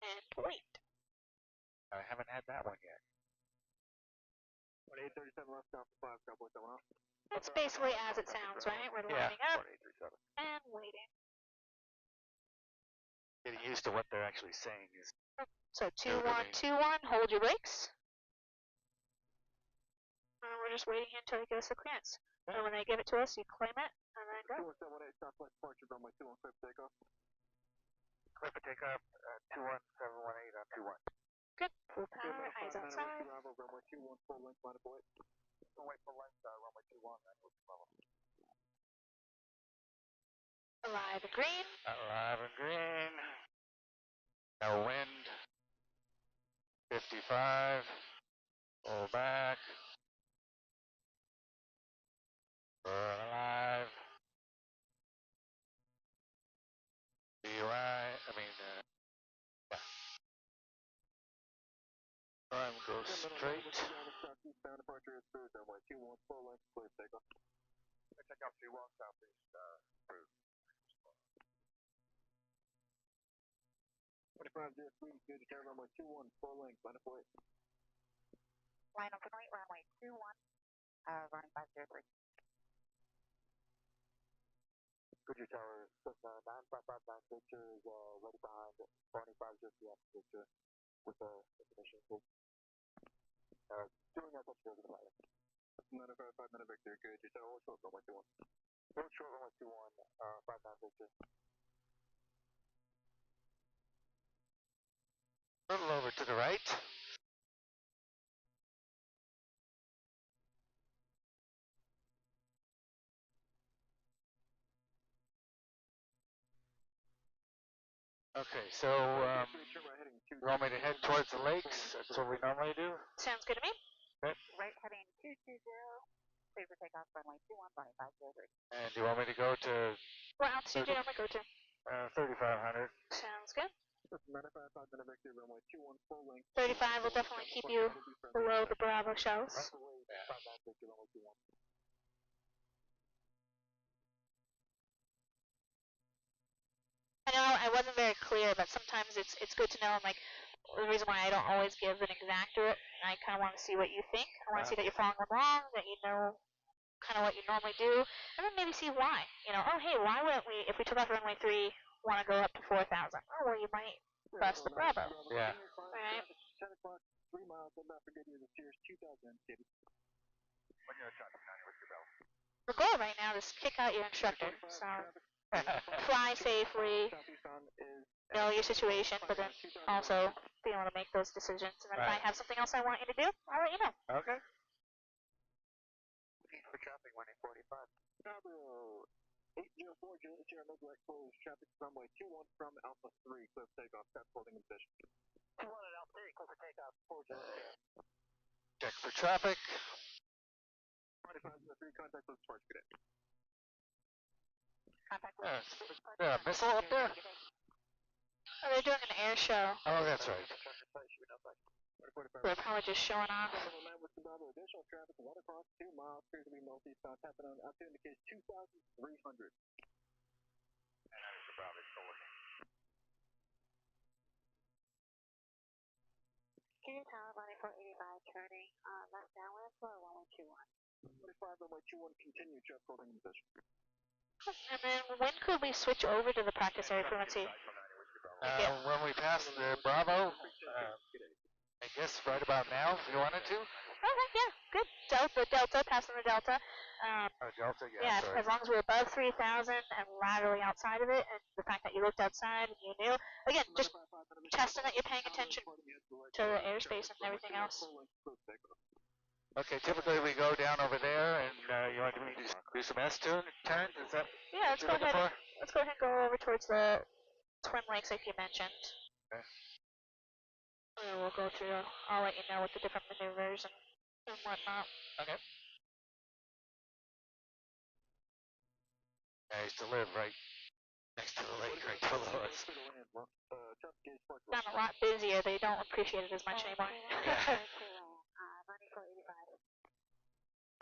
and wait. I haven't had that one yet. 837 left, down for 5, Cowboy 7 off. It's basically as it sounds, right? We're lining up and waiting. Getting used to what they're actually saying is. So 2121, hold your brakes. We're just waiting here until they give us the clearance. And when they give it to us, you claim it and then go. 2178, Southwest departure, runway 21, clear for takeoff. Clear for takeoff, 21718 on 21. Good. Full power, eyes outside. Bravo, runway 21, full length, line of wait. Full wait, full length, runway 21, that was level. Arrive in green. Arrive in green. No wind. 55. Pull back. Burn alive. Be right. Yeah. Time goes straight. Southbound departure is through, runway 21, full length, clear for takeoff. Takeoff 21, southeast, through. 2503, good to carry runway 21, full length, line of wait. Line up and wait, runway 21, running 503. Goodyear Tower, 9559 picture is ready behind 2503 picture with the information. Doing that, that's good. 955 minute Victor, Goodyear Tower, short runway 21. Short runway 21, 59 picture. A little over to the right. Okay, so you want me to head towards the lakes? That's what we normally do. Sounds good to me. Okay. Right heading 220, clear for takeoff, runway 21, running 503. And do you want me to go to? What altitude do you want me to go to? 3,500. Sounds good. 955 minute Victor, runway 21, full length. 35 will definitely keep you below the Bravo shells. Yeah. 59 Victor, runway 21. I know I wasn't very clear, but sometimes it's good to know. Like the reason why I don't always give an exactorate, I kind of want to see what you think. I want to see that you're following along, that you know kind of what you normally do, and then maybe see why. You know, oh hey, why wouldn't we, if we took off runway 3, want to go up to 4,000? Oh well, you might bust the Bravo. Yeah. Right. 10 o'clock, 3 miles, and not forget you the Sears 2000 Kitty. When you're at traffic, what's your bell? The goal right now is to kick out your instructor. So fly safely, know your situation, but then also be able to make those decisions. And then if I have something else I want you to do, I'll let you know. Okay. For traffic, 1845. Bravo 804, Juliet Sierra Midwest, close traffic runway 21 from Alpha 3, clear for takeoff, tap holding in position. 21 at Alpha 3, clear for takeoff, 4 Juliet. Check for traffic. 25 3, contact with departure cadet. Contact with Yeah, missile up there? Oh, they're doing an air show. Oh, that's right. They're probably just showing off. Additional traffic, water cross 2 miles, appears to be northeastbound, tapping on altitude indicates 2,300. And that is the Bravo still working. Goodyear Tower, running 485, turning left downwind for runway 21. 45 runway 21, continue, traffic holding in position. And then when could we switch over to the practice area frequency? When we pass the Bravo, I guess right about now, if you wanted to. Okay, yeah, good. Delta, passing the Delta. Delta, Yeah, sorry. as long as we're above 3,000 and laterally outside of it, and the fact that you looked outside and you knew, again, just testing that you're paying attention to the airspace and everything else. Okay, typically we go down over there, and you want me to do some S-turn? Is that yeah, let's go ahead. Let's go ahead and go over towards the Twin Lakes like you mentioned. Okay. And we'll go through. I'll let you know with the different maneuvers and whatnot. Okay. I used to live right next to the lake, right below us. Gotten a lot busier. They don't appreciate it as much anymore.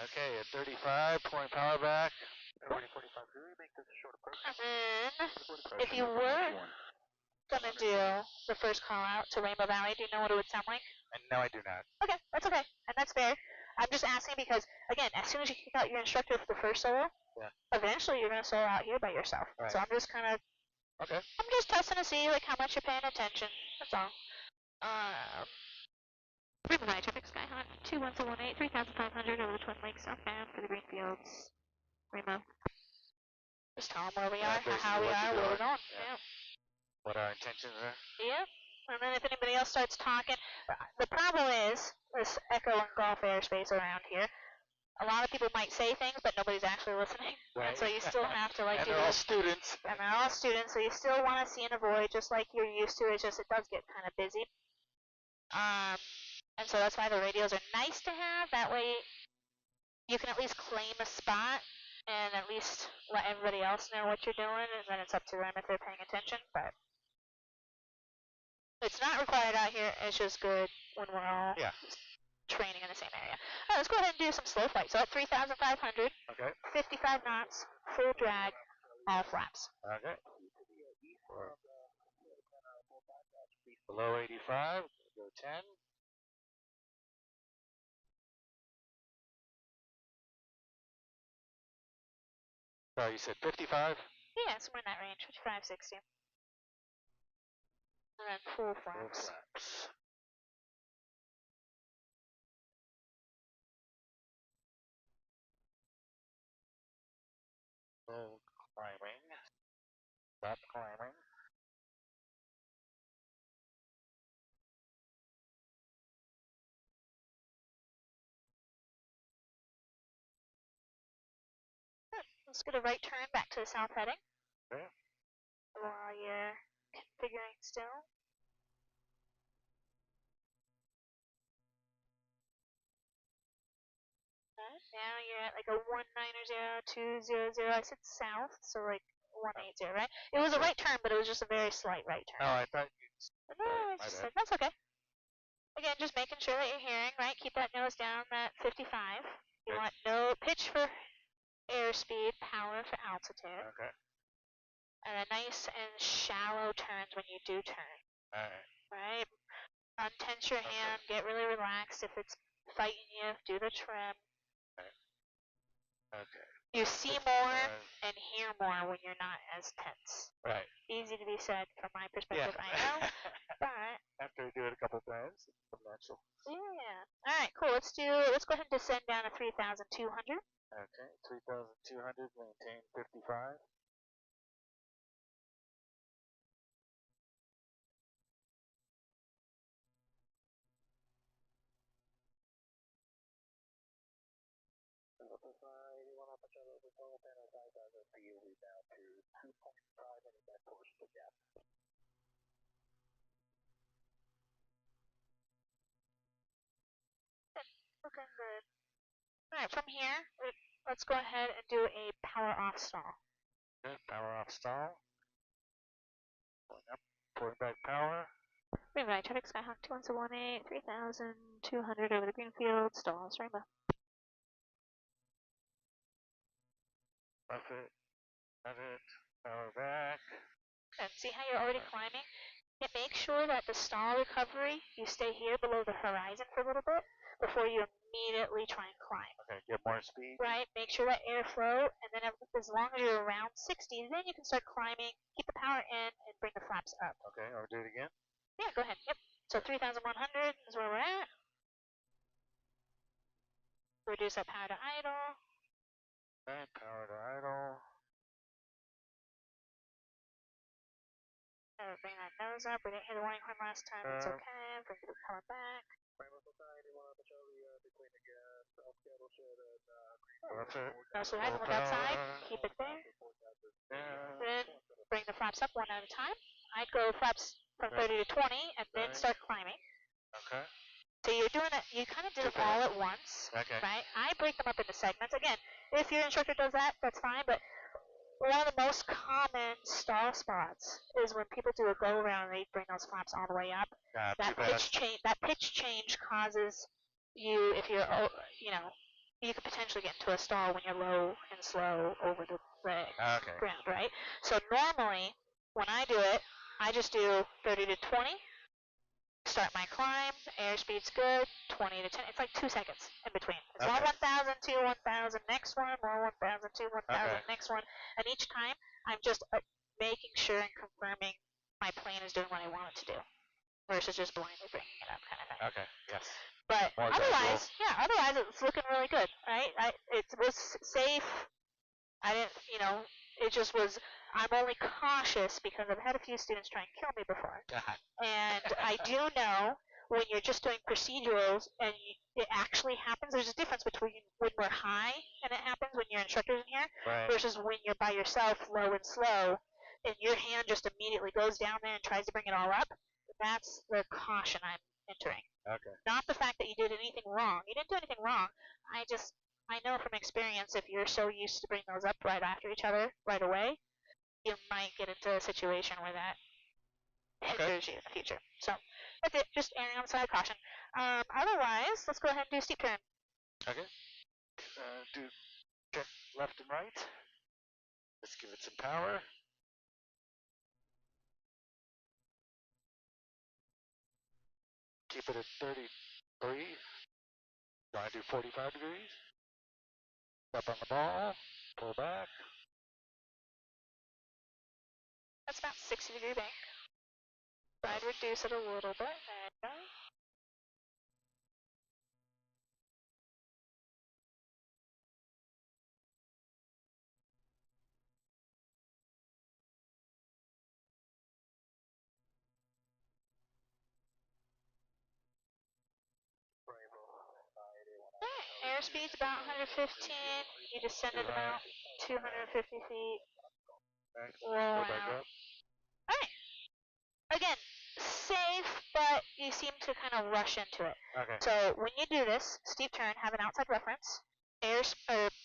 Okay, at 35, point power back. And then, if you were gonna do the first call out to Rainbow Valley. Do you know what it would sound like? And no, I do not. Okay, that's okay, and that's fair. I'm just asking because, again, as soon as you kick out your instructor for the first solo, Yeah. eventually you're gonna solo out here by yourself. Right. So I'm just kind of, Okay. I'm just testing to see like how much you're paying attention. That's all. Riverside traffic Sky Hunt 21418 3500 over the Twin Lakes southbound for the Greenfields. Rainbow. Just tell them where we Yeah, are, how basically we what are, you're where we're doing. going. Yeah. Yeah. What our intentions are. Yep. And then if anybody else starts talking, the problem is this echo and golf airspace around here. A lot of people might say things, but nobody's actually listening. Right. And so you still have to like and do they're all this. students. And they're all students, so you still want to see and avoid just like you're used to. It's just it does get kind of busy. And so that's why the radios are nice to have. That way you can at least claim a spot and at least let everybody else know what you're doing, and then it's up to them if they're paying attention. But it's not required out here. It's just good when we're all training in the same area. All right, let's go ahead and do some slow flight. So at 3,500, Okay. 55 knots, full drag, all flaps. Okay. Below 85, go 10. Sorry, you said 55? Yeah, somewhere in that range, 55, 60. And then full flaps. Full flaps. Full climbing. Stop climbing. Let's get a right turn back to the south heading. Okay. While you're configuring still. Now you're at like a 190-200. I said south, so like 180, right? It was a right turn, but it was just a very slight right turn. Oh, I thought you. No, I just said that's okay. Again, just making sure that you're hearing, right? Keep that nose down at 55. You want no pitch for airspeed, power for altitude. Okay. And then nice and shallow turns when you do turn. Alright. Right? Untense your hand, get really relaxed. If it's fighting you, do the trim. Okay. You see more and hear more when you're not as tense. Right. Easy to be said from my perspective, I know. But after I do it a couple times, it's natural. Yeah. Alright, cool. Let's go ahead and descend down to 3,200. Okay, 3,200, maintain 55. Looking good. Alright, from here, let's go ahead and do a power off stall. Good, power off stall. Pulling up, pulling back power. Rainbow, traffic Skyhawk 2118, 3,200 over the Greenfield, stalls, Rainbow. Left it, power back. And see how you're already climbing? And make sure that the stall recovery, you stay here below the horizon for a little bit before you immediately try and climb. Okay, get more speed. Right, make sure that airflow, and then as long as you're around 60, then you can start climbing, keep the power in, and bring the flaps up. Okay, I'll do it again. Yeah, go ahead. Yep. So 3,100 is where we're at. Reduce that power to idle. Okay, power to idle. Bring that nose up. We didn't hear the warning horn last time. It's okay. Bring the power back. So ahead, look outside. Keep it there. Then bring the flaps up one at a time. I'd go flaps from 30 to 20 and then start climbing. Okay. So you're doing it, you kind of did it all at once, right? I break them up into segments. Again, if your instructor does that, that's fine, but one of the most common stall spots is when people do a go around and they bring those flaps all the way up. That pitch change causes you, if you're, you know, you could potentially get into a stall when you're low and slow over the ground, right? So normally, when I do it, I just do 30 to 20. Start my climb, airspeed's good, 20 to 10. It's like 2 seconds in between. It's Okay. 1,000, 2, 1,000, next one, more 1,000, 2, 1,000, Okay. next one. And each time, I'm just making sure and confirming my plane is doing what I want it to do versus just blindly bringing it up kind of thing. Okay, yes. But More otherwise, otherwise it's looking really good, right? It was safe. I didn't, it just was, I'm only cautious because I've had a few students try and kill me before. And I do know when you're just doing procedurals and it actually happens, there's a difference between when we're high and it happens when your instructor's in here Right. versus when you're by yourself, low and slow, and your hand just immediately goes down there and tries to bring it all up. That's the caution I'm entering. Okay. Not the fact that you did anything wrong. You didn't do anything wrong. I know from experience if you're so used to bringing those up right after each other right away, you might get into a situation where that hinders you in the future. So that's it. Just erring on the side of caution. Otherwise, let's go ahead and do steep turn. Okay. Do check left and right. Let's give it some power. Keep it at 33. Try to do 45 degrees. Up on the ball. Pull back. That's about 60-degree bank. Try to reduce it a little bit. There you go. Alright, airspeed's about 115. You descended about 250 feet. Roll out. Alright. Again, safe, but you seem to kind of rush into it. Okay. So when you do this, steep turn, have an outside reference.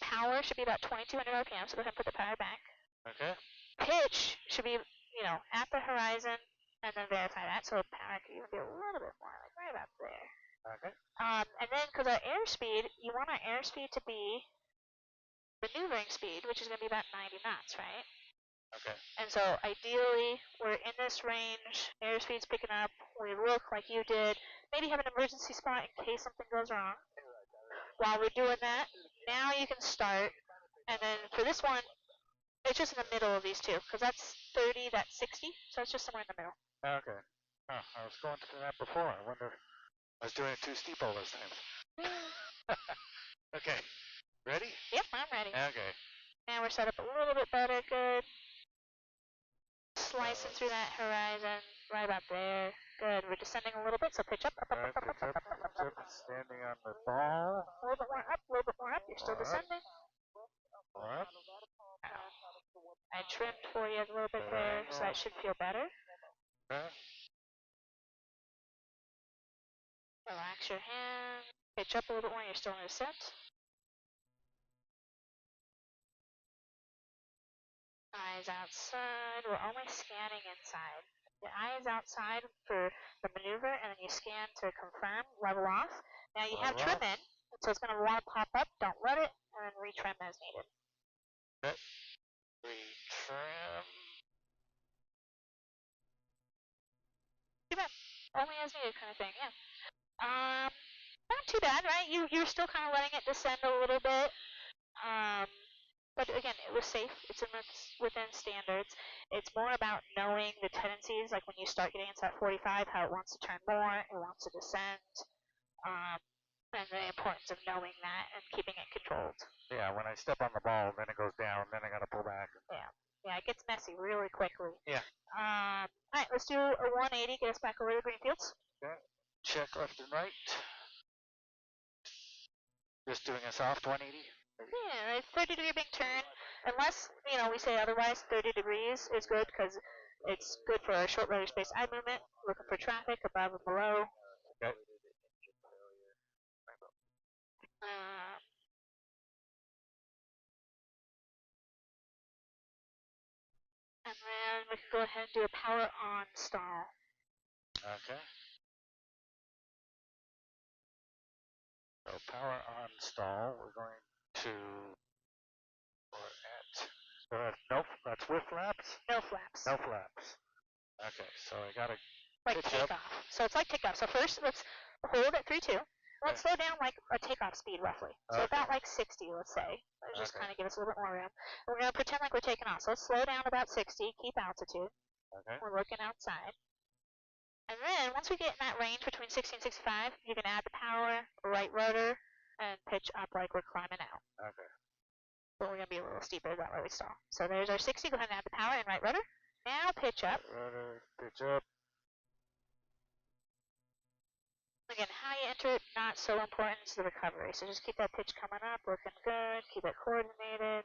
Power should be about 2,200 RPM, so go ahead and put the power back. Okay. Pitch should be, at the horizon, and then verify that. So power could even be a little bit more, like right about there. Okay. And then, because our airspeed, you want our airspeed to be maneuvering speed, which is going to be about 90 knots, right? Okay. And so ideally, we're in this range, airspeed's picking up, we look like you did, maybe have an emergency spot in case something goes wrong. While we're doing that, now you can start, and then for this one, it's just in the middle of these two, because that's 30, that's 60, so it's just somewhere in the middle. Okay. Oh, I was going through that before. I wonder, I was doing it too steep all those times. Okay. Ready? Yep, I'm ready. Okay. Now we're set up a little bit better, good. Slicing through that horizon, right about there. Good, we're descending a little bit, so pitch up, up, up, up, up, up, up, up, up. Standing on the ball. A little bit more up, a little bit more up, you're still descending. Up. I trimmed for you a little bit there, so that should feel better. Okay. Relax your hand, pitch up a little bit more, you're still in descent. Eyes outside, we're only scanning inside. The eyes outside for the maneuver, and then you scan to confirm, level off. Now you have trim in, so it's going to want to pop up, don't let it, and then retrim as needed. Okay. Retrim. Too bad. Only as needed kind of thing, yeah. Not too bad, right? You're still kind of letting it descend a little bit. But again, it was safe. It's within standards. It's more about knowing the tendencies, like when you start getting into that 45, how it wants to turn more, it wants to descend, and the importance of knowing that and keeping it controlled. Yeah, when I step on the ball, then it goes down, then I gotta pull back. Yeah, it gets messy really quickly. Yeah. Alright, let's do a 180, get us back over to the green fields. Okay. Check left and right. Just doing a soft 180. Yeah, a 30-degree big turn. Unless, we say otherwise, 30 degrees is good because it's good for a short rudder space eye movement, looking for traffic above and below. Okay. And then we can go ahead and do a power on stall. Okay. So power on stall, we're going to, no, that's with flaps? No flaps. No flaps. Okay, so I gotta like pitch takeoff. up. So it's like takeoff. So first, let's hold at 3-2. Let's slow down like a takeoff speed roughly. So about like 60, let's say. Let's just kind of give us a little bit more room. We're going to pretend like we're taking off. So let's slow down about 60, keep altitude. Okay. We're looking outside. And then once we get in that range between 60 and 65, you can add the power, right rotor, and pitch up like we're climbing out. Okay. But we're going to be a little steeper, that way we stall. So there's our 60. Go ahead and add the power and right rotor. Now pitch up. Right rotor, pitch up. Again, how you enter it, not so important. It's the recovery. So just keep that pitch coming up, looking good. Keep it coordinated.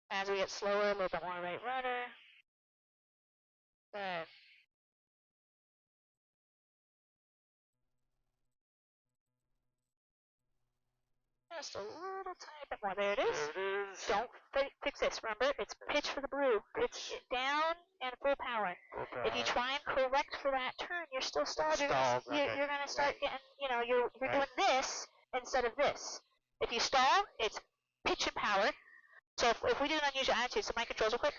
As we get slower, a little bit more right rudder. Good. Just a little tiny bit more. There it is. There it is. Don't fix this. Remember, it's pitch for the brew. It's down and full power. Full power. If you try and correct for that turn, you're still stalled. You're going to start getting, you're doing this instead of this. If you stall, it's pitch and power. So if we do an unusual attitude, so my controls real quick.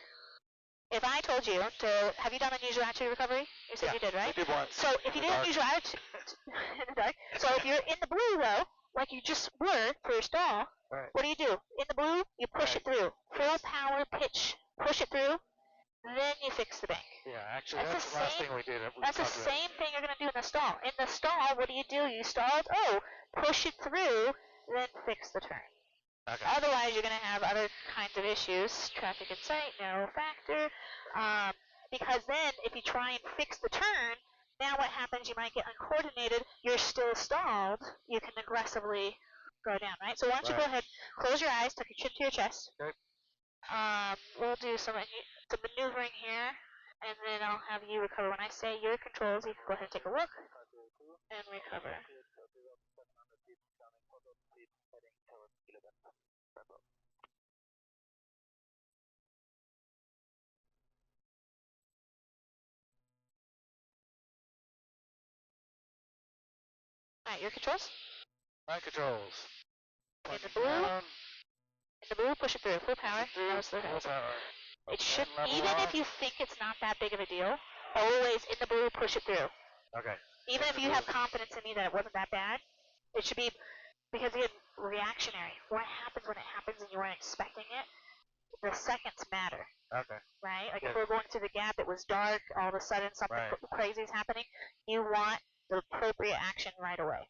If I told you to, have you done unusual attitude recovery? You said you did, right? I did once. So if you do unusual attitude, in the dark. So if you're in the blue though, like you just were for your stall, what do? In the blue, you push it through. Full power pitch, push it through, then you fix the bank. Yeah, actually that's the last thing we did. That's the same thing you're going to do in the stall. In the stall, what do? You stalled, push it through, then fix the turn. Okay. Otherwise, you're going to have other kinds of issues. Traffic in sight, narrow factor. Because then, if you try and fix the turn, now what happens, you might get uncoordinated. You're still stalled. You can aggressively go down, right? So why don't you go ahead, close your eyes, tuck your chin to your chest. Okay. We'll do some maneuvering here, and then I'll have you recover. When I say your controls, you can go ahead and take a look and recover. Alright, your controls? My controls. In the blue, push it through. Full power. Full power. It should, even if you think it's not that big of a deal, always in the blue, push it through. Okay. Even if you have confidence in me that it wasn't that bad, it should be, because again, reactionary. What happens when it happens and you weren't expecting it? The seconds matter. Okay. Right? Like if we're going through the gap, it was dark, all of a sudden something crazy is happening, you want the appropriate action right away.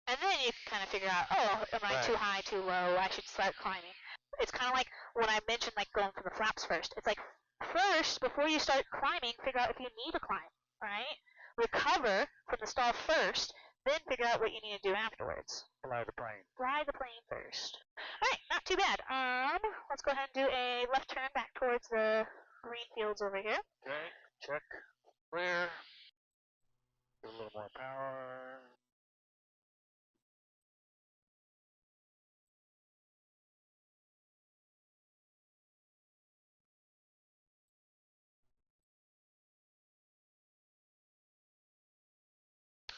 And then you can kind of figure out, am I too high, too low, I should start climbing. It's kind of like when I mentioned like going for the flaps first. It's like first, before you start climbing, figure out if you need to climb, right? Recover from the stall first, then figure out what you need to do afterwards. Fly the plane. Fly the plane first. Alright, not too bad. Let's go ahead and do a left turn back towards the green fields over here. Okay, check. Clear. Do a little more power.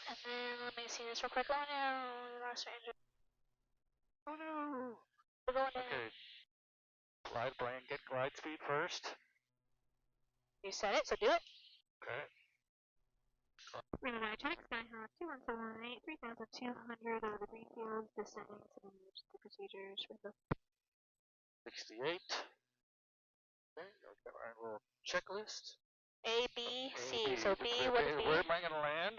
And then let me see this real quick. Oh no, we lost our engine. Oh no. We're going down. Okay. Fly the plane, get glide speed first. You said it, so do it. Okay. Remember, attack Skyhawk 21718 3200 over the green fields, descending to the procedures for the 68. Okay, I've got our little checklist. A, B, C. So B, what is B? Where am I going to land?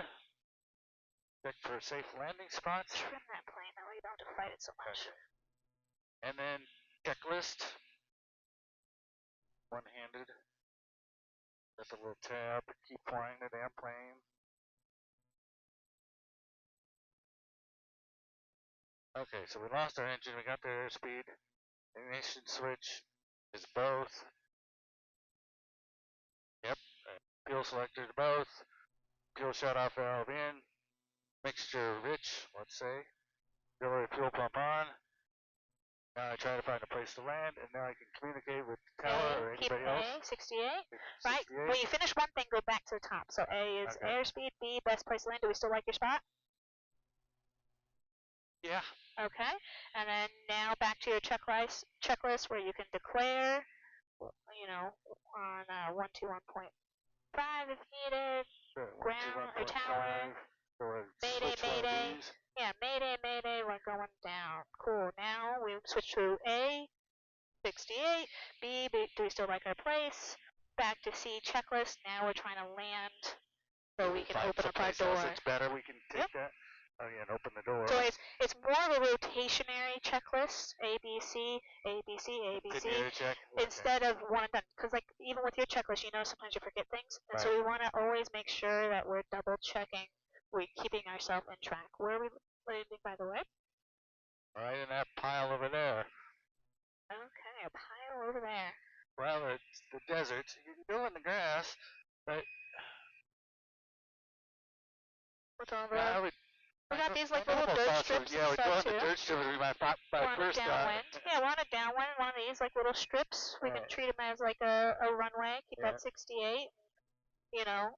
Check for safe landing spots. Trim that plane, that way you don't have to fight it so much. Okay. And then checklist. One-handed. Got the little tab. Keep flying the damn plane. Okay, so we lost our engine. We got the airspeed. Ignition switch is both. Yep. Fuel selector to both. Fuel shut-off valve in. Mixture rich, let's say. Auxiliary fuel pump on. Now I try to find a place to land, and now I can communicate with the tower or anybody else. 68. Right. When you finish one thing, go back to the top. So A is airspeed. B, best place to land. Do we still like your spot? Yeah. Okay. And then now back to your checklist where you can declare you know, on 121.5 if needed. Sure, Ground or tower. 121.5. So Mayday, switch one of mayday. these. Yeah, mayday, mayday, we're going down. Cool, now we switch to A, 68. B, do we still like our place? Back to C, checklist. Now we're trying to land so we can open up our door. It's better, we can take that. Oh yeah, and open the door. So it's more of a rotationary checklist. A, B, C, A, B, C, A, B, C. Check. Instead of one and done. Because like even with your checklist, you know sometimes you forget things. And so we want to always make sure that we're double checking. We're keeping ourselves in track. Where are we landing, by the way? Right in that pile over there. Okay, a pile over there. Well, it's the desert. You can go in the grass, but What's all the... We got these like I little almost dirt thought strips yeah, and we stuff go on too. the dirt strip would be my first thought. Downwind. Yeah, we're on a downwind. One of these like little strips. We can treat them as like a runway. Keep that 68. You know,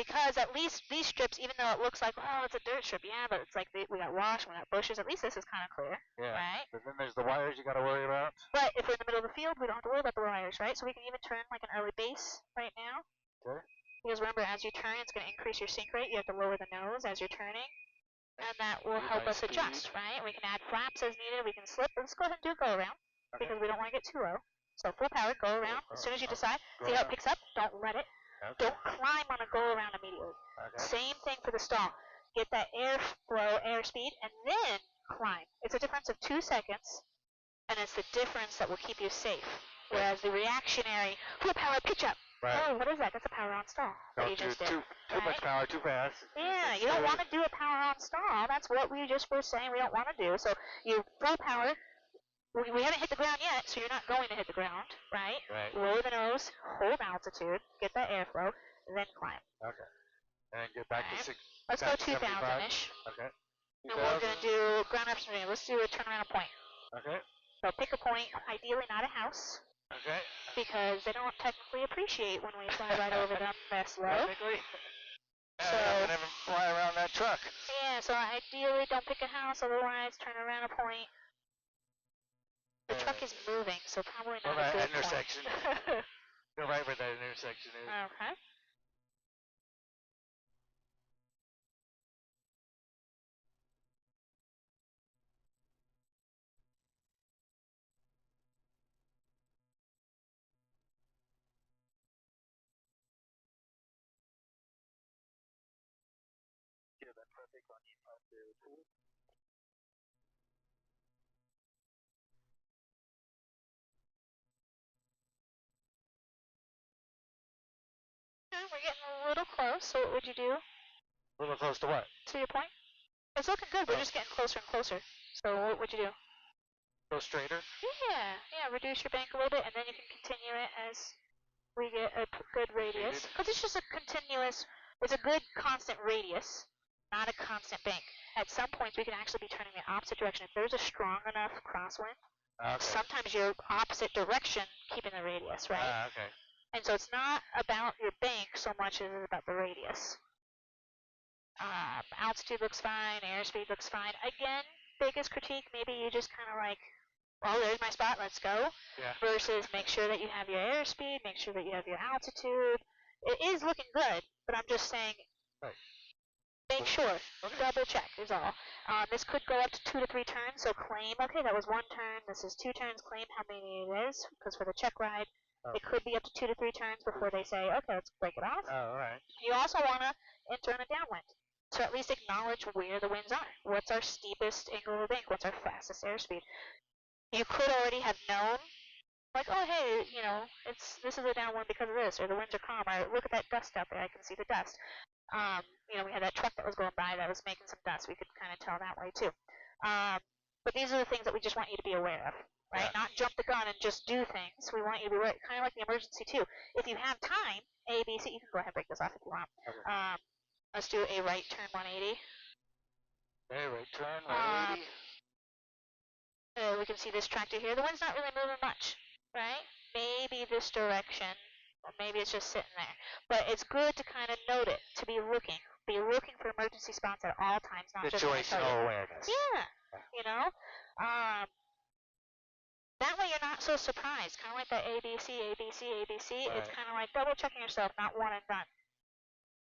because at least these strips, even though it looks like, oh, it's a dirt strip, yeah, but it's like we got wash, we got bushes. At least this is kind of clear, right? But then there's the wires you got to worry about. But if we're in the middle of the field, we don't have to worry about the wires, right? So we can even turn like an early base right now. Okay. Because remember, as you turn, it's going to increase your sync rate. You have to lower the nose as you're turning. And that will help us adjust, right? We can add flaps as needed. We can slip. Let's go ahead and do a go around because we don't want to get too low. So full power, go around. As soon as you decide, see how it picks up. Don't let it. Okay. Don't climb on a go around immediately. Okay. Same thing for the stall. Get that air flow, air speed, and then climb. It's a difference of 2 seconds, and it's the difference that will keep you safe. Whereas the reactionary full power pitch up. Right. Oh, what is that? That's a power on stall that you just did. Too much power, too fast. Yeah, you don't want to do a power on stall. That's what we just were saying we don't want to do. So you full power. We haven't hit the ground yet, so you're not going to hit the ground, right? Right. Lower the nose, hold altitude, get that airflow, then climb. Okay. And get back to 6. Let's go 2,000-ish. Okay. 2000. And we're going to do ground option. Let's do a turnaround point. Okay. So pick a point, ideally not a house. Okay. Because they don't technically appreciate when we fly right over them this low. Technically. So I never fly around that truck. Yeah, so ideally don't pick a house, otherwise turn around a point. The truck is moving, so probably not a good intersection. point. Go right where that intersection is. Okay. Yeah, that traffic on E5 there too. We're getting a little close, so what would you do? A little close to what? To your point? It's looking good, we're just getting closer and closer. So what would you do? Go straighter? Yeah, reduce your bank a little bit, and then you can continue it as we get a good radius. Because it's just a continuous, it's a good constant radius, not a constant bank. At some points, we can actually be turning the opposite direction. If there's a strong enough crosswind, sometimes your opposite direction keeping the radius, right? Okay. And so it's not about your bank so much as it's about the radius. Altitude looks fine, airspeed looks fine. Again, biggest critique, maybe you just kind of like, well, there's my spot, let's go. Yeah. Versus make sure that you have your airspeed, make sure that you have your altitude. It is looking good, but I'm just saying, make sure, double check is all. This could go up to 2 to 3 turns, so claim, okay, that was 1 turn, this is 2 turns, claim how many it is, because for the check ride, it could be up to 2 to 3 turns before they say, okay, let's break it off. Oh, all right. You also want to enter in a downwind. So at least acknowledge where the winds are. What's our steepest angle of the bank? What's our fastest airspeed? You could already have known, like, oh, hey, you know, this is a downwind because of this, or the winds are calm, or look at that dust out there, I can see the dust. You know, we had that truck that was going by that was making some dust. We could kind of tell that way, too. But these are the things that we just want you to be aware of, right? Not jump the gun and just do things. We want you to be aware, kind of like the emergency, too. If you have time, A, B, C, you can go ahead and break this off if you want. Okay. Let's do a right turn 180. Okay, right turn 180. We can see this tractor here. The wind's not really moving much, right? Maybe this direction, or maybe it's just sitting there. But it's good to kind of note it, to be looking. Be looking for emergency spots at all times, not just situational awareness. Yeah, you know? That way you're not also surprised, kind of like that ABC, ABC, ABC. Right. It's kind of like double checking yourself, not one and done.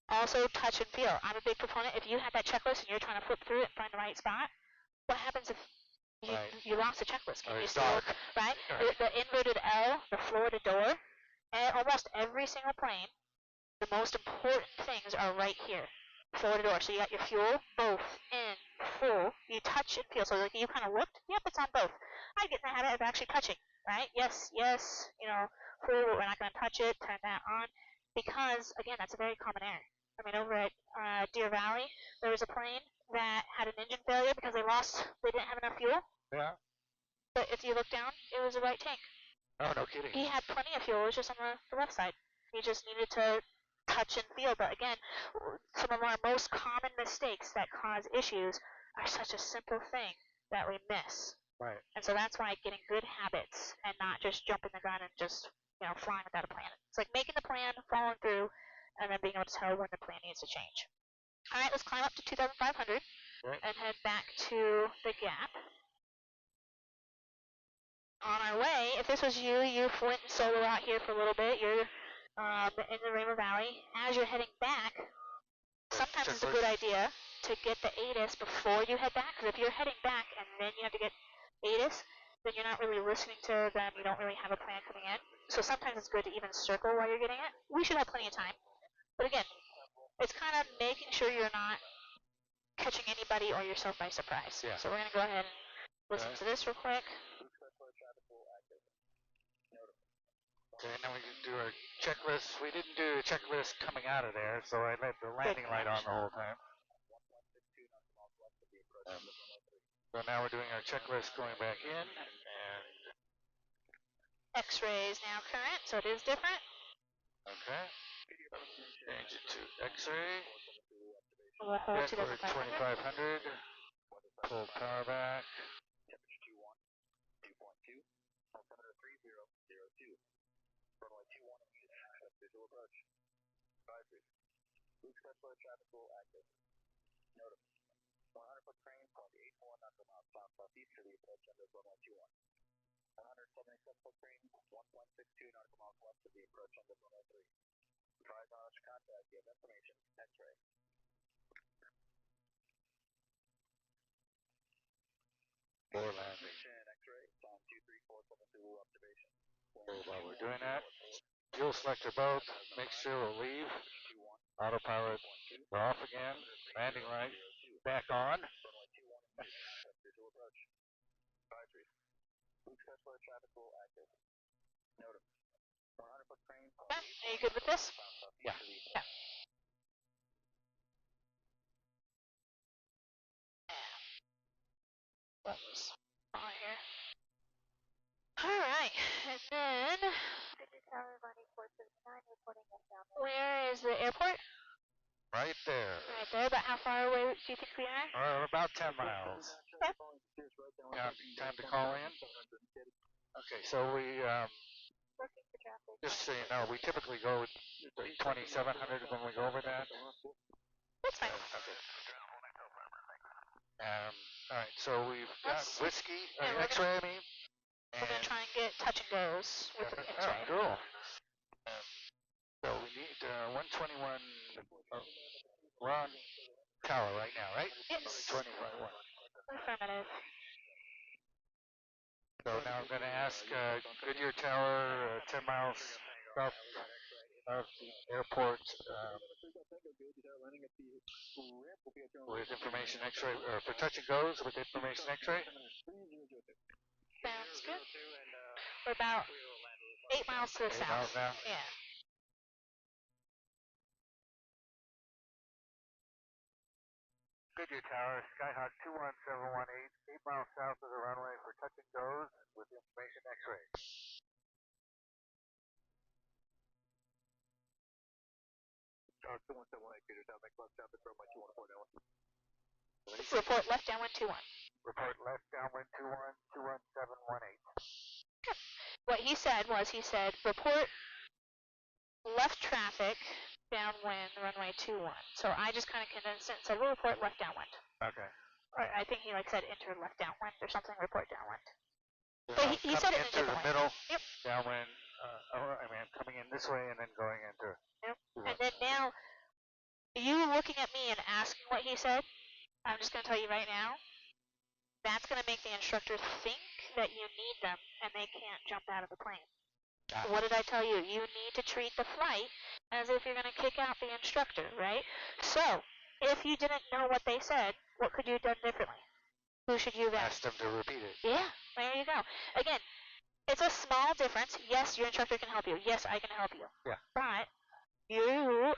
Also, touch and feel. I'm a big proponent. If you have that checklist and you're trying to flip through it and find the right spot, what happens if you lost the checklist? Can you still, right? The inverted L, the floor to door, and almost every single plane, the most important things are right here. Floor to door. So you got your fuel, both, in, full. You touch and feel. So like you kind of looked, yep, it's on both. I get in the habit of actually touching, right? Yes, yes, full, but we're not going to touch it, turn that on. Because, again, that's a very common error. I mean, over at Deer Valley, there was a plane that had an engine failure because they didn't have enough fuel. Yeah. But if you look down, it was the right tank. Oh, no kidding. He had plenty of fuel, it was just on the left side. He just needed to touch and feel. But again, some of our most common mistakes that cause issues are such a simple thing that we miss. Right. And so that's why getting good habits and not just jumping the gun and just flying without a plan. It's like making the plan, following through, and then being able to tell when the plan needs to change. All right, let's climb up to 2,500 and head back to the gap. On our way, if this was you went solo out here for a little bit. You're in the Rainbow Valley. As you're heading back, sometimes it's a good idea to get the ATIS before you head back. Because if you're heading back and then you have to get ATIS, then you're not really listening to them. You don't really have a plan coming in. So sometimes it's good to even circle while you're getting it. We should have plenty of time. But again, it's kind of making sure you're not catching anybody or yourself by surprise. Yeah. So we're going to go ahead and listen to this real quick. Okay, now we can do our checklist. We didn't do a checklist coming out of there, so I left the landing light on the whole time. So now we're doing our checklist going back in, and X-ray is now current, so it is different. okay. Change it to X-ray. We'll hold Yeah, we're 2,500. 2,500. Pull power back. For landing. So while we're doing that, fuel selector both, mixture will leave, autopilot off again, landing light back on. Are you good with this? Yeah. Yeah. What was on here? Alright, and then where is the airport? Right there. Right there. About how far away do you think we are? About 10 miles. Okay. Yeah, time to call in. Okay, so we, just so you know, we typically go with 2,700 when we go over that. That's fine. Okay. Alright, so we've got whiskey, yeah, X-ray, I mean. We're going to try and get touch and goes with the X-ray. Oh, cool. So we need 121, we're on tower right now, right? Yes. 21. Affirmative. So now I'm going to ask Goodyear Tower, 10 miles south of the airport, with information X-ray, or for touch and goes with information X-ray. Sounds good. We're about 8 miles to the 8 south. miles now? Yeah. Goodyear Tower, Skyhawk 21718, 8 miles south of the runway for touch and goes with information X-ray. Report left downwind 21. Report left downwind 21, 21718. Good. What he said was, report left traffic downwind runway 21. So I just kind of condensed it and said, we'll report left downwind. Okay. Or I think he said enter left downwind or something, report downwind. So But I'm he said coming it in in a through the different way. middle, Yep. downwind. I mean, I'm coming in this way and then going into. Yep. And then now, you looking at me and asking what he said, I'm just going to tell you right now, that's going to make the instructor think that you need them and they can't jump out of the plane. Ah. What did I tell you? You need to treat the flight as if you're going to kick out the instructor, right? So, if you didn't know what they said, what could you have done differently? Who should you have asked? Asked them to repeat it. Yeah, there you go. Again, it's a small difference. Yes, your instructor can help you. Yes, I can help you. Yeah. But you,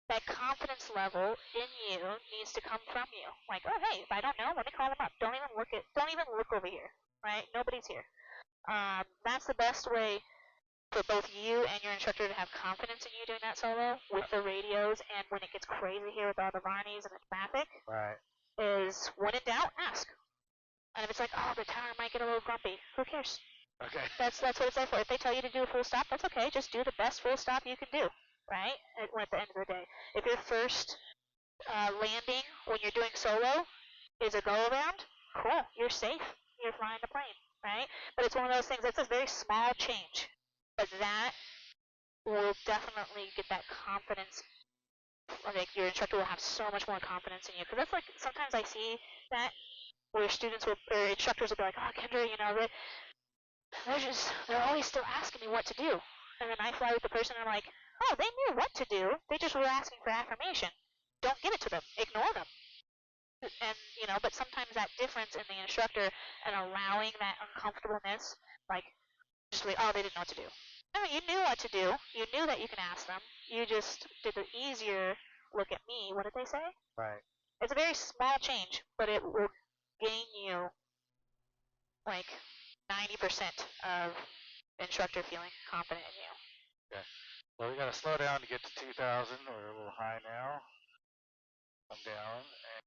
that confidence level in you needs to come from you. Like, oh hey, if I don't know, let me call them up. Don't even look over here. Right? Nobody's here. That's the best way for both you and your instructor to have confidence in you doing that solo with the radios, and when it gets crazy here with all the Varnies and the traffic, Right. is when in doubt, ask. And if it's like, oh, the tower might get a little grumpy, who cares? Okay. That's what it's there for. If they tell you to do a full stop, that's okay. Just do the best full stop you can do, right? At the end of the day. If your first landing when you're doing solo is a go around, cool, you're safe. You're flying the plane, right? But it's one of those things that's a very small change. But that will definitely get that confidence. Like your instructor will have so much more confidence in you. Because that's like, sometimes I see that where students will, or instructors will be like, oh, Kendra, you know, they're always still asking me what to do. And then I fly with the person and I'm like, oh, they knew what to do. They just were asking for affirmation. Don't give it to them. Ignore them. And, you know, but sometimes that difference in the instructor and allowing that uncomfortableness, like, just like, oh, they didn't know what to do. No, you knew what to do. You knew that you can ask them. You just did the easier look at me. What did they say? Right. It's a very small change, but it will gain you, like, 90% of instructor feeling confident in you. Okay. Well, we got to slow down to get to 2,000. We're a little high now. Come down, and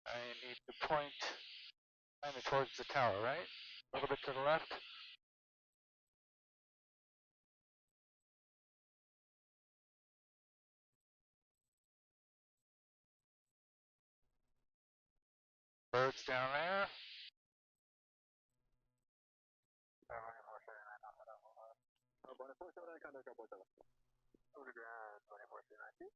I need to point kind of towards the tower, right? A little bit to the left. Birds down there. 2479 contact airport 7. Over to ground 2479.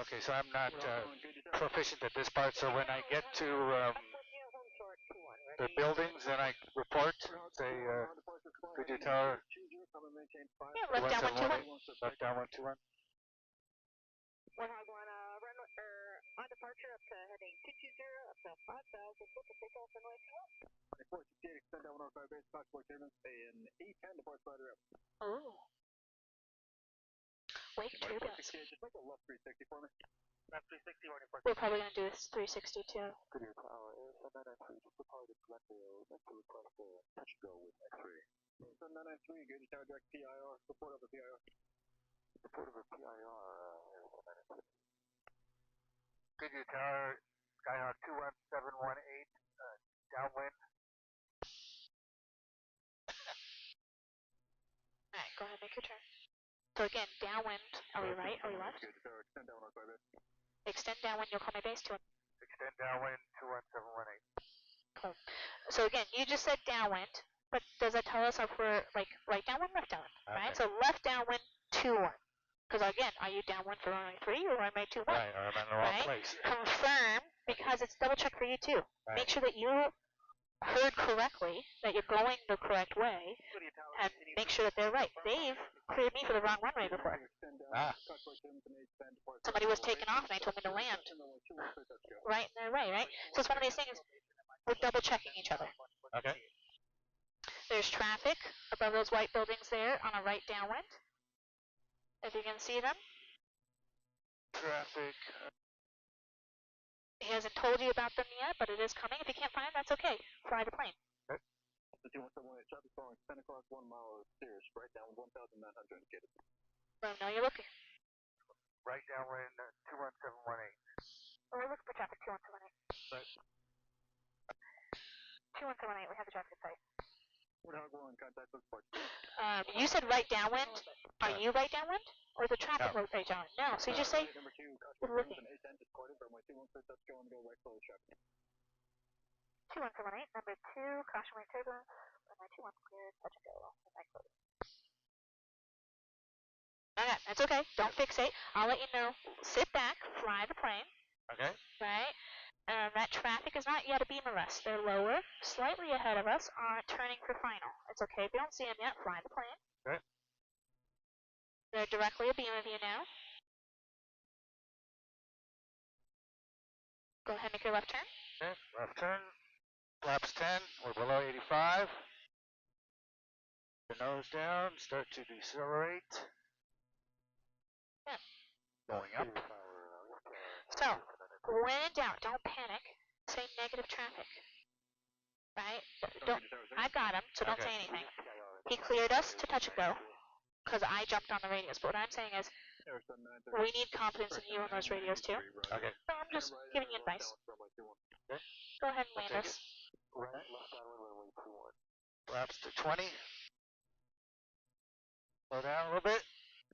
Okay, so I'm not proficient at this part, so when I get to the buildings, then I report, say, Goodyear Tower, Yeah, left down 121. left down 121. 1 Hog 1, on departure up to heading 220 up to 5,000 foot to take off runway 21. 2468, extend down 105 base, Fox 4 turbines, and 810 depart slider up. Oh. Wake turbines. 2468, just make a left 360 for me. Left 360, running for We're probably going to do this 360 too. Goodyear Tower, Air 7993, just departed Glendale, next to request a touch go with X-ray. 7993, Goodyear Tower, direct PIR, support of the PIR. Support of the PIR, Air 7993. Goodyear Tower, Skyhawk 21718, downwind. Alright, go ahead, make your turn. So again, downwind, are we right? Are we left? Goodyear Tower, extend down 105 base. Extend downwind, you'll call my base to Extend downwind 21718. Cool. So again, you just said downwind, but does that tell us if we're like right downwind, left downwind? Right? Okay. So left downwind, 21. Because again, are you downwind for runway 3 or runway 21? Right, or I'm in the wrong Right? place. Confirm, because it's double check for you too. Right. Make sure that you heard correctly, that you're going the correct way, and make sure that they're right. They've cleared me for the wrong runway before. Ah. Somebody was taking off and they told me to land right in their way, right? So it's one of these things, we're double checking each other. Okay. There's traffic above those white buildings there on a right downwind. If you can see them. Traffic. He hasn't told you about them yet, but it is coming. If you can't find it, that's okay. Fly the plane. Okay. Traffic following 10 o'clock, 1 mile stairs, right down 1,900 indicated. Let them know you're looking. Right downwind 21718. We're looking for traffic 2178. Right. 2178, we have the traffic site. You said right downwind. Are you right downwind? Or the traffic No. right downwind? No. So you just say, Number 2, we're looking. 810 discorded, runway 21 clear, touch go and go right close traffic. 2178, number 2, caution right turbulence. Runway 21 clear, touch and go. Right close. Okay, that's okay. Don't fixate. I'll let you know. Sit back, fly the plane. Okay. Right? That traffic is not yet a beam arrest. They're lower, slightly ahead of us, turning for final. It's okay if you don't see them yet. Fly the plane. Okay. They're directly a beam of you now. Go ahead and make your left turn. Okay. Left turn. Flaps 10. We're below 85. The nose down. Start to decelerate. Yeah. Going up. So, when in doubt, don't panic. Say negative traffic. Right? Don't. I got him, so don't Okay. say anything. He cleared us to touch and go, because I jumped on the radios. But what I'm saying is, we need confidence in you on those radios too. Okay. So I'm just giving you advice. Okay. Go ahead and land us. Flaps to 20. Slow down a little bit.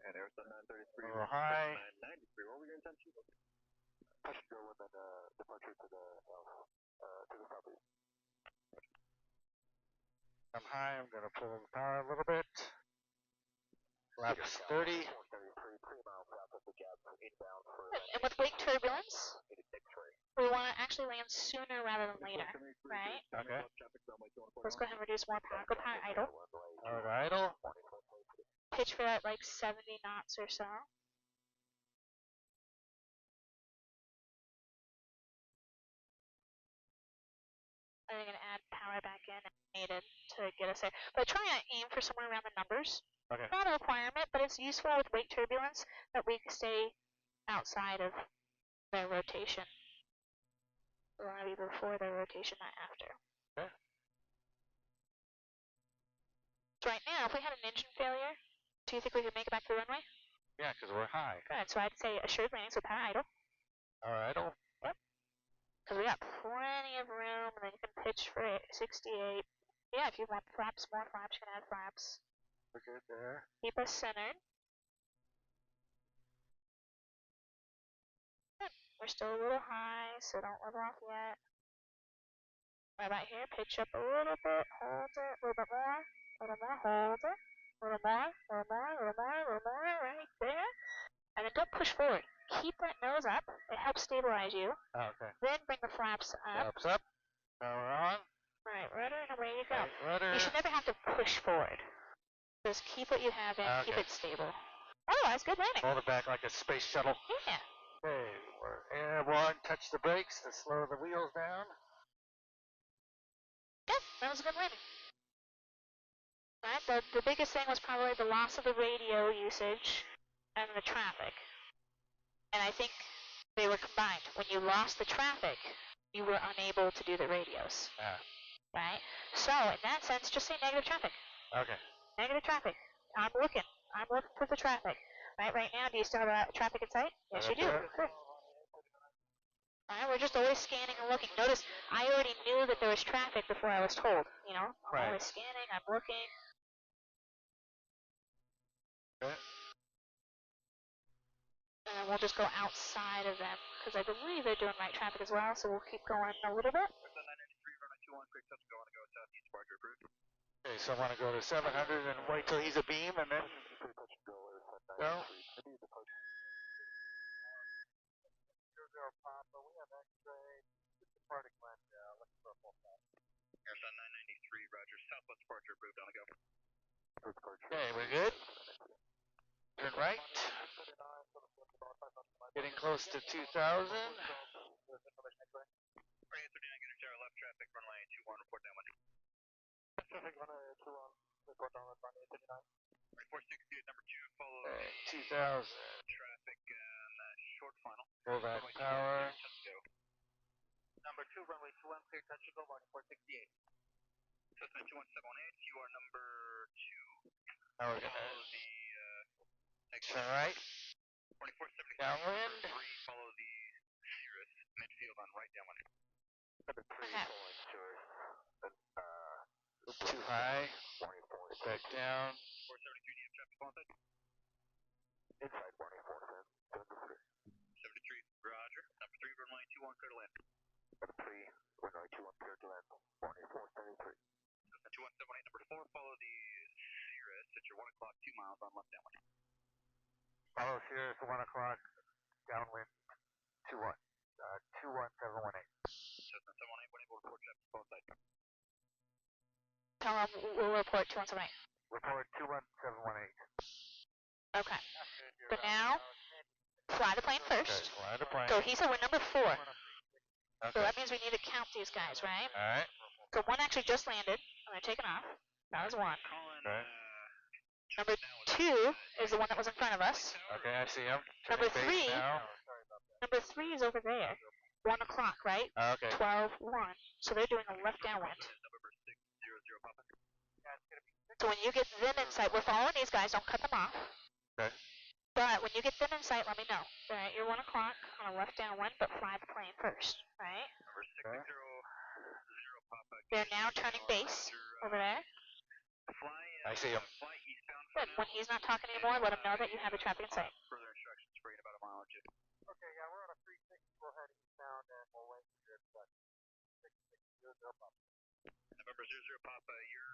And Arizona 933, A little high. 993, what were your intentions? Touch and go and then departure to the southeast. I'm high. I'm going to pull the power a little bit. Flaps 30. And with wake turbulence, we want to actually land sooner rather than later, right? Okay. Let's go ahead and reduce more power. Go power idle. Power to idle. Pitch for that like 70 knots or so. And I'm going to add power back in if needed to get us there. But try and aim for somewhere around the numbers. Okay. Not a requirement, but it's useful with wake turbulence that we stay outside of their rotation. We want to be before their rotation, not after. Okay. So right now, if we had an engine failure, do you think we could make it back to the runway? Yeah, because we're high. Good. So I'd say assured landing, so power idle. Power idle. Because we got plenty of room, and then you can pitch for 68. Yeah, if you want flaps, more flaps, you can add flaps. We're good there. Keep us centered. Good. We're still a little high, so don't level off yet. Right about here, pitch up a little bit, hold it, a little bit more, a little more, hold it, a little more, a little more, a little more, a little more, right there. And then don't push forward. Keep that nose up. It helps stabilize you. Oh, okay. Then bring the flaps up. Flaps up. Power on. Right, rudder, and away you go. Right rudder. You should never have to push forward. Just keep what you have in, keep Okay. it stable. Otherwise, good landing. Hold it back like a space shuttle. Yeah. Okay, we're airborne. Touch the brakes to slow the wheels down. Good, that was a good landing. Right, the biggest thing was probably the loss of the radio usage and the traffic. And I think they were combined. When you lost the traffic, you were unable to do the radios. Ah. Right? So, in that sense, just say negative traffic. Okay. Negative traffic. I'm looking for the traffic. Right now, do you still have traffic in sight? Yes, you do. Good. Alright, we're just always scanning and looking. Notice, I already knew that there was traffic before I was told. You know, I'm always scanning, I'm looking. Okay. And then we'll just go outside of them, because I believe they're doing right traffic as well, so we'll keep going a little bit. Okay, so I want to go to 700 and wait till he's a beam and then go. Arizona 993, roger. Southwest departure approved on the go. Okay, we're good. Turn right. Getting close to 2,000. Left traffic, runway 21, report down 1. Traffic, runway 21, report down 468, number 2, follow 2,000. traffic, short final. Go back power. Number 2, runway 21, clear touch and go, mark 468. Cessna 2178, you are number 2. Now we're gonna turn right. 2470. Downwind. 3, follow the Cirrus, midfield on right down 1. Okay. Too high. Back down. Apollo Sierra is 1 o'clock, downwind 21. 21718. Cessna 718, when able to report traffic both sides. Tell them we'll report 2178. Report 21718. Okay. So now, fly the plane Okay, first. fly the plane. So he said we're number 4. Okay. So that means we need to count these guys, right? Alright. So one actually just landed, and they're taking off. That was 1. Okay. Number 2 is the one that was in front of us. Okay, I see him. Number Turning base 3, now. number 3 is over there. 1 o'clock, right? Okay. 12, 1. So they're doing a left downwind. So when you get them in sight, we're following these guys, don't cut them off. Okay. But when you get them in sight, let me know. Alright, you're 1 o'clock on a left downwind, but fly the plane first, right? Okay. They're now turning base over there. I see him. Good. When he's not talking anymore, let him know that you have the traffic in sight. Further instructions for you in about a mile or two. Okay, yeah, we're on a 360. We'll head eastbound and we'll wait for your instructions. 660 Papa. November 00 Papa, your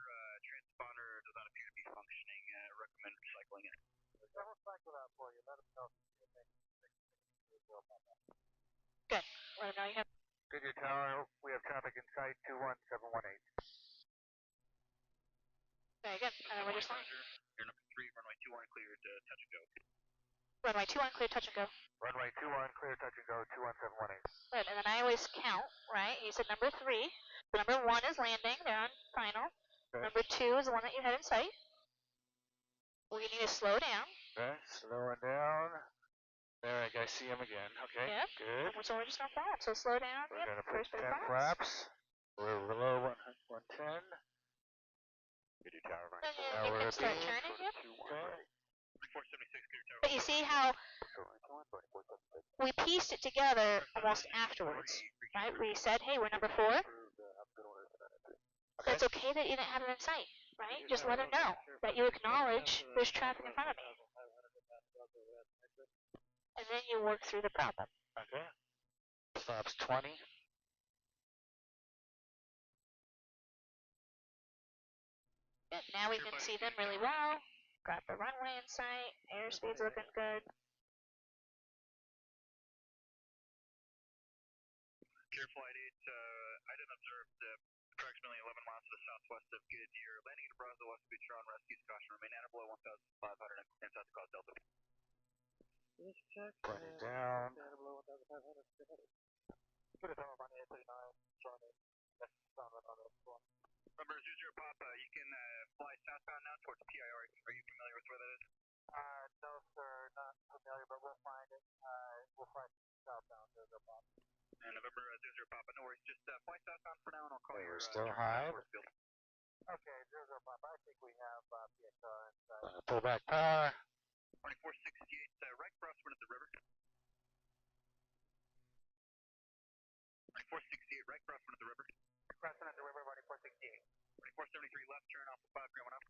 transponder does not appear to be functioning. Recommend recycling it. We'll cycle that for you. Let us know if you can make 660 Papa. Good. Let him know you have. Goodyear Tower, we have traffic in sight 21718. Very good. And then we're just flying. You're number 3, runway 21 cleared to touch and go. Runway 21 clear, touch and go. Runway 21 clear, touch and go 21718. Good. And then I always count, right? You said number 3. So number 1 is landing. They're on final. Okay. Number 2 is the one that you had in sight. We need to slow down. Okay, slowing down. There, I see him again. Okay, Yep. good. And so we're just gonna follow him. So slow down. We're Yep. gonna put First bit 10 of flaps. We're below 110. Goodyear Tower, right. And then Now you we're can at start beam. turning. Yep. Okay. 476 clear tower. But you see how we pieced it together almost afterwards, right? We said, hey, we're number 4. Okay. It's okay that you didn't have it in sight, right? Just let them know that you acknowledge there's traffic in front of me. And then you work through the problem. Okay. Flaps 20. Good. Now we can see them really well. Got the runway in sight. Airspeed's looking good. Clear flight 8, I didn't observe approximately 11 miles to the southwest of Goodyear. Landing at Brazil, West Beach, on rescues. Caution, remain at or below 1,500 and south cause Delta. Running down. Number 00 Papa, you can fly southbound now towards PIR. Are you familiar with where that is? No, sir, not familiar, but we'll find it. We'll find southbound. And November 00 Papa, no worries. Just fly southbound for now, and I'll call you. We're still high. Okay, 00 Papa, I think we have PSR inside. Pull back power. 2468, right crosswind at the river. 2468, right crosswind at the river. Crosswind at the river, 2468. 2473, left turn off the 5, going up.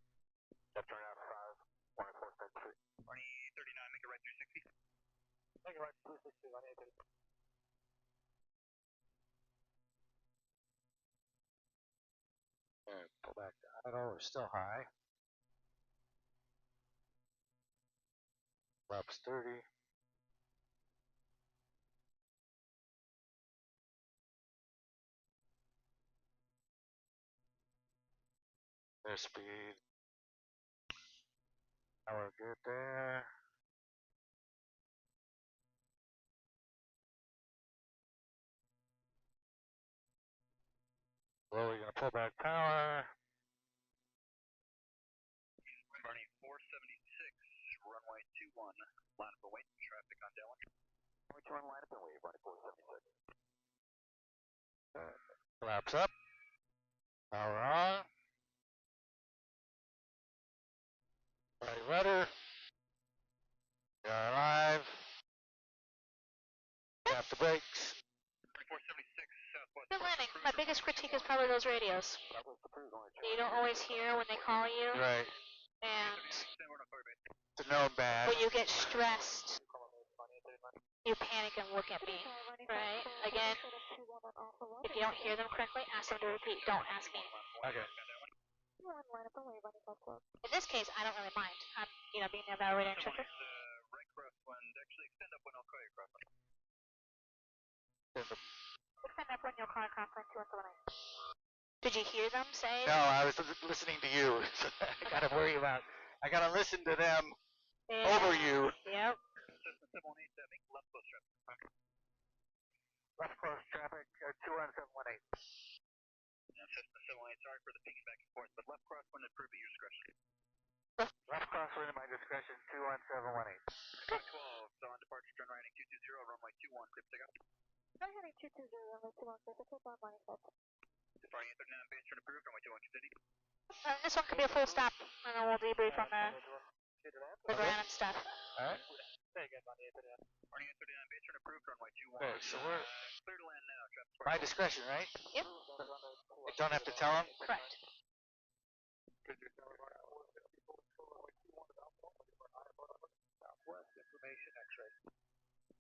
Left turn out 5, 2473. 2039, make it right 360. Make it right 360, 1830. Alright, pull back to idle, we're still high. Flaps 30. Airspeed. Now we're good there. Well, we're gonna pull back power. Running 476, runway 21, line up and wait, traffic on downwind. Runway 21, line up and wait, running 476. Flaps up. Power on. Right rudder. We are alive. Tap the brakes. 2476, southwest. Good landing. My biggest critique is probably those radios. You don't always hear when they call you. Right. And It's a known bad. when you get stressed, you panic and look at me, right? Again, if you don't hear them correctly, ask them to repeat. Don't ask me. Okay. In this case, I don't really mind. I'm, being the evaluator instructor. Right cross crosswind. Actually, extend upwind, I'll call you crosswind. Extend up when you'll call conference 217. Did you hear them say? No, I was listening to you. I gotta worry about. I gotta listen to them over you. Yep. Cessna 718, make left close traffic. Left close traffic, 21718. Yeah, Cessna 718, sorry for the pinging back and forth, but left crosswind and prove at your discretion. Left crosswind at my discretion, 21718. 512, so on departure, turn right, 220, runway 21, clear for takeoff. I'm heading 220, runway 21, clear for takeoff, money set. Departing 39, base turn approved, runway 21, continue. This one could be a full stop, and then we'll debrief on the ground and stuff. Alright. Very good, Monday 39. Runway 39, base turn approved, runway 21. Okay, so we're Clear to land now, traffic. my discretion, right? Yep. I don't have to tell them. Correct. Southwest information X-ray.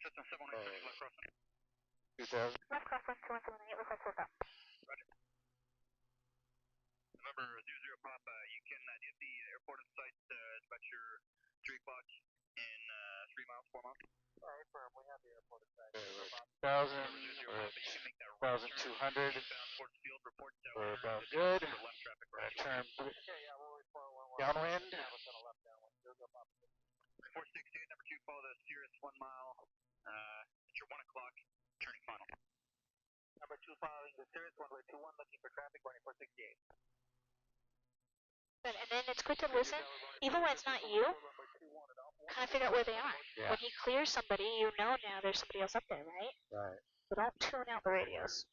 Cessna 718, left crosswind. 2000. Left crosswind 21718, request full stop. Roger. November 00 Papa, you can do the airport in sight, dispatcher 3 o'clock in 3 miles, 4 miles. Alright, firm, we have the airport in sight. 1,000, You can make that 1,200. Eastbound Sports Field, report We're about good. for left traffic right. Turn Okay, yeah, we'll report 1-1. downwind. 468, number 2, follow the Cirrus 1 mile. It's your 1 o'clock, turning final. Number 2, following the Cirrus, runway 21, looking for traffic, running 468. Good, and then it's good to listen, even when it's not you, kind of figure out where they are. Yeah. When he clears somebody, you know now there's somebody else up there, right? Right. So don't tune out the radios.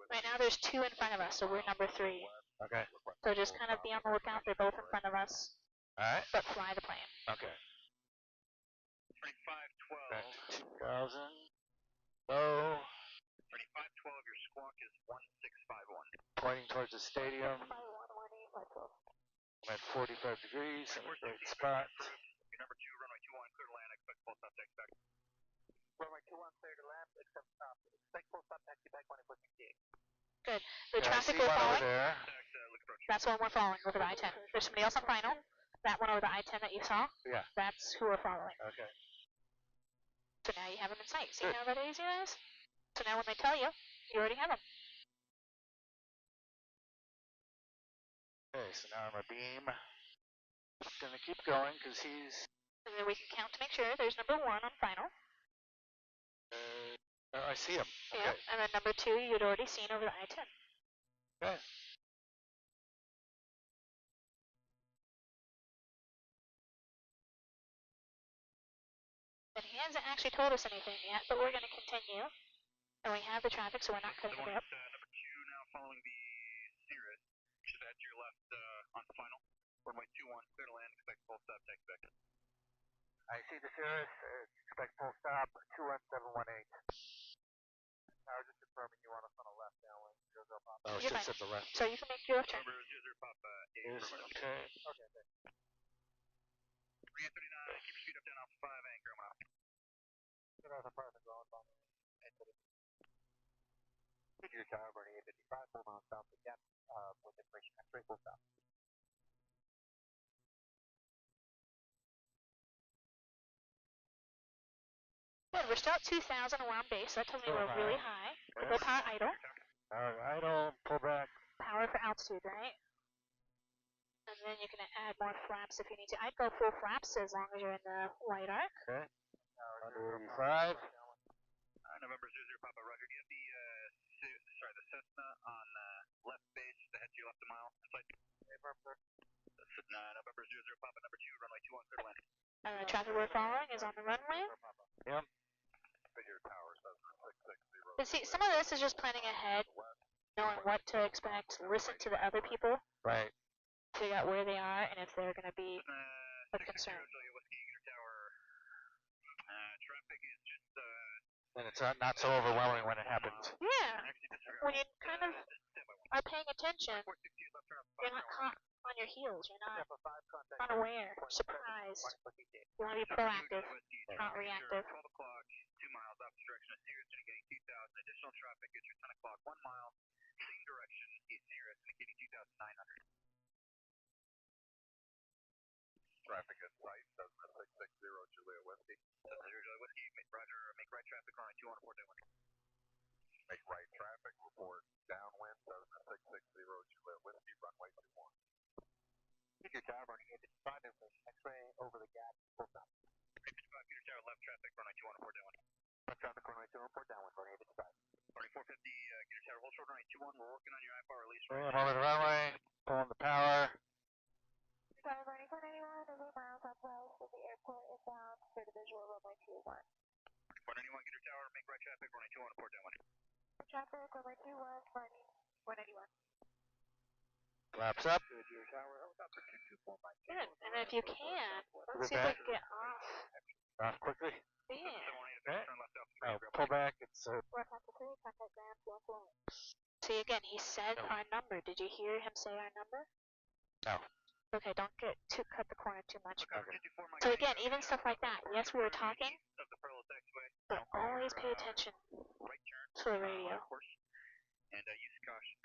Right now there's 2 in front of us, so we're number 3. Okay. So just kind of be on the lookout. They're both in front of us, Alright. but fly the plane. Okay. 3512. Back to 2,000. Low. 3512, your squawk is 1651. Pointing towards the stadium. 5118, 512. I'm at 45 degrees. I'm in a great spot. Your number 2, runway 21, clear to land, expect full stop, taxi back. Runway 21, clear to land, expect full stop, taxi back, 2468. Good. The Yeah, I traffic see we're one over following, there. that's the one we're following over the I-10. There's somebody else on final. That one over the I-10 that you saw, Yeah. that's who we're following. Okay. So now you have them in sight. See Good. how that easy that is? So now when they tell you, you already have them. Okay, so now I'm a beam. Just gonna keep going because he's. And then we can count to make sure. There's number 1 on final. Oh, I see him. Yeah. Okay. And then number 2 you'd already seen over the I-10. Okay. And he hasn't actually told us anything yet, but we're going to continue. And we have the traffic, so we're not cutting it up. Number 2 now following the Cirrus. Should head to your left on final. Runway 21, clear to land, expect full stop, taxi back. I see the Cirrus. Expect full stop. 21718. Now just confirming you want us on the left downwind. 00 Papa. Oh, You're shit's fine. at the left. So you can make your turn. Number 00 Papa. Is, okay. Okay, thanks. 339, keep your speed up down off 5 anchor, I'm out. Good off the apartment, going on. Your tower, burning 855, 4 miles south of Gap, with information X-ray, full stop. Good, we're still at 2,000 and we're on base. That tells me we're really high. We'll go power idle. Idle, pull back. Power for altitude, right? And then you can add more flaps if you need to. I'd go full flaps as long as you're in the white arc. Okay. Under 85. November 00 Papa, Roger. Do you have the Cessna on left base that heads you left a mile? Inside. November 00 Papa, number 2, runway 21, clear to land. And the traffic we're following is on the runway. Yep. Figure tower 7660. And see, some of this is just planning ahead, knowing what to expect, listen to the other people, Right. figure out where they are, and if they're going to be a concern. Traffic is just And it's not so overwhelming when it happens. Yeah, when you kind of are paying attention, you're not caught on your heels, you're not unaware, surprised. You want to be proactive, not reactive. 12 o'clock, 2 miles opposite direction of Cirrus, indicating 2,000. Additional traffic at your 10 o'clock, 1 mile, same direction, East Cirrus, indicating 2,900. traffic in sight, Cessna 660 Juliet Whiskey. Cessna 0 Juliet Whiskey, roger, make right traffic, runway 21, report downwind. Make right traffic, report downwind, Cessna 660 Juliet Whiskey, runway 21. Peter Tower, running 855, information X-ray, over the gap, full stop. 855, Peter Tower, left traffic, runway 21, report downwind. Left traffic, runway 21, report downwind, running 855. Running 450, Peter Tower, hold short, runway 21, we're working on your IFR release. Pulling over the runway, pulling the power. Tower running 491 is 8 miles southwest of the airport inbound for the visual runway 21. 491, Peter Tower, make right traffic, runway 21, report downwind. Traffic runway 21, running 191. Flaps up. Good, Peter Tower, helicopter 224, Mike. Good. And then if you can, let's Is see if that- I can get off. Off quickly. Yeah. Okay. Oh, pull back. It's West Africa 3, contact ground, left line. See, again, he said No. our number. Did you hear him say our number? No. Okay, don't get cut the corner too much. Okay. So again, even stuff like that. Yes, we were talking, but always pay attention Right turn, to the radio. course, and use caution.